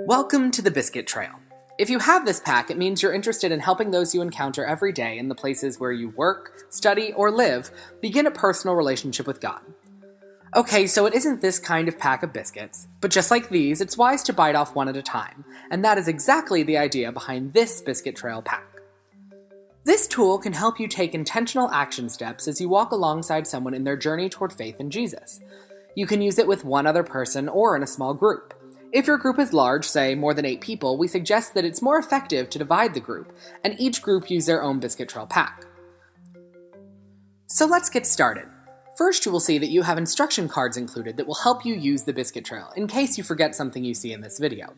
Welcome to the Biscuit Trail. If you have this pack, it means you're interested in helping those you encounter every day in the places where you work, study, or live begin a personal relationship with God. Okay, so it isn't this kind of pack of biscuits, but just like these, it's wise to bite off one at a time, and that is exactly the idea behind this Biscuit Trail pack. This tool can help you take intentional action steps as you walk alongside someone in their journey toward faith in Jesus. You can use it with one other person or in a small group. If your group is large, say more than 8 people, we suggest that it's more effective to divide the group, and each group use their own Biscuit Trail pack. So let's get started. First, you will see that you have instruction cards included that will help you use the Biscuit Trail in case you forget something you see in this video.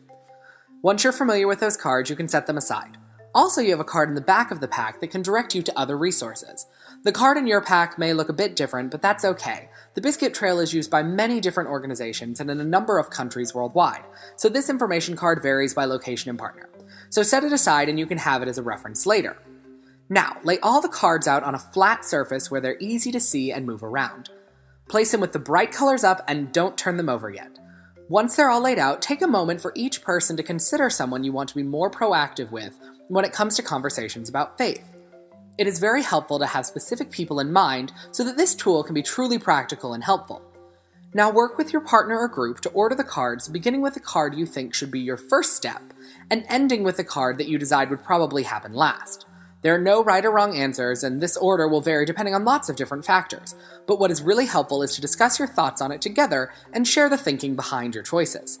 Once you're familiar with those cards, you can set them aside. Also, you have a card in the back of the pack that can direct you to other resources. The card in your pack may look a bit different, but that's okay. The Biscuit Trail is used by many different organizations and in a number of countries worldwide, so this information card varies by location and partner. So set it aside and you can have it as a reference later. Now, lay all the cards out on a flat surface where they're easy to see and move around. Place them with the bright colors up and don't turn them over yet. Once they're all laid out, take a moment for each person to consider someone you want to be more proactive with when it comes to conversations about faith. It is very helpful to have specific people in mind so that this tool can be truly practical and helpful. Now work with your partner or group to order the cards, beginning with the card you think should be your first step, and ending with the card that you decide would probably happen last. There are no right or wrong answers, and this order will vary depending on lots of different factors, but what is really helpful is to discuss your thoughts on it together and share the thinking behind your choices.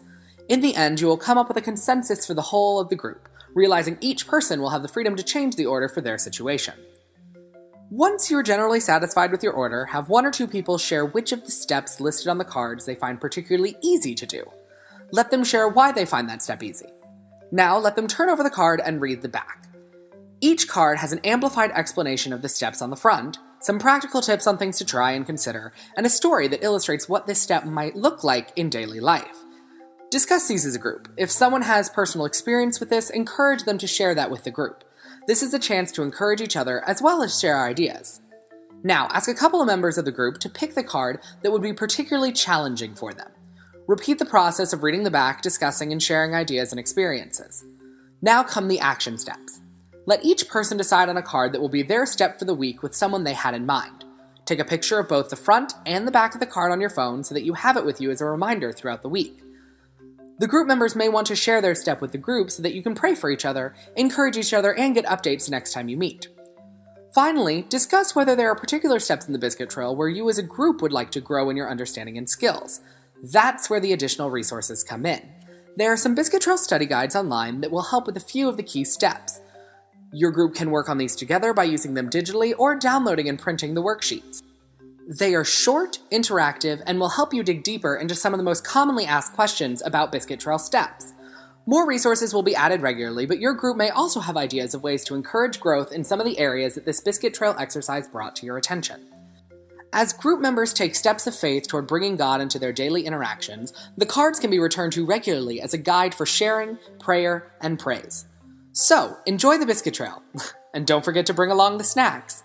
In the end, you will come up with a consensus for the whole of the group, realizing each person will have the freedom to change the order for their situation. Once you're generally satisfied with your order, have 1 or 2 people share which of the steps listed on the cards they find particularly easy to do. Let them share why they find that step easy. Now let them turn over the card and read the back. Each card has an amplified explanation of the steps on the front, some practical tips on things to try and consider, and a story that illustrates what this step might look like in daily life. Discuss these as a group. If someone has personal experience with this, encourage them to share that with the group. This is a chance to encourage each other as well as share ideas. Now, ask a couple of members of the group to pick the card that would be particularly challenging for them. Repeat the process of reading the back, discussing, and sharing ideas and experiences. Now come the action steps. Let each person decide on a card that will be their step for the week with someone they had in mind. Take a picture of both the front and the back of the card on your phone so that you have it with you as a reminder throughout the week. The group members may want to share their step with the group so that you can pray for each other, encourage each other, and get updates next time you meet. Finally, discuss whether there are particular steps in the Biscuit Trail where you as a group would like to grow in your understanding and skills. That's where the additional resources come in. There are some Biscuit Trail study guides online that will help with a few of the key steps. Your group can work on these together by using them digitally or downloading and printing the worksheets. They are short, interactive, and will help you dig deeper into some of the most commonly asked questions about Biscuit Trail steps. More resources will be added regularly, but your group may also have ideas of ways to encourage growth in some of the areas that this Biscuit Trail exercise brought to your attention. As group members take steps of faith toward bringing God into their daily interactions, the cards can be returned to regularly as a guide for sharing, prayer, and praise. So, enjoy the Biscuit Trail, and don't forget to bring along the snacks.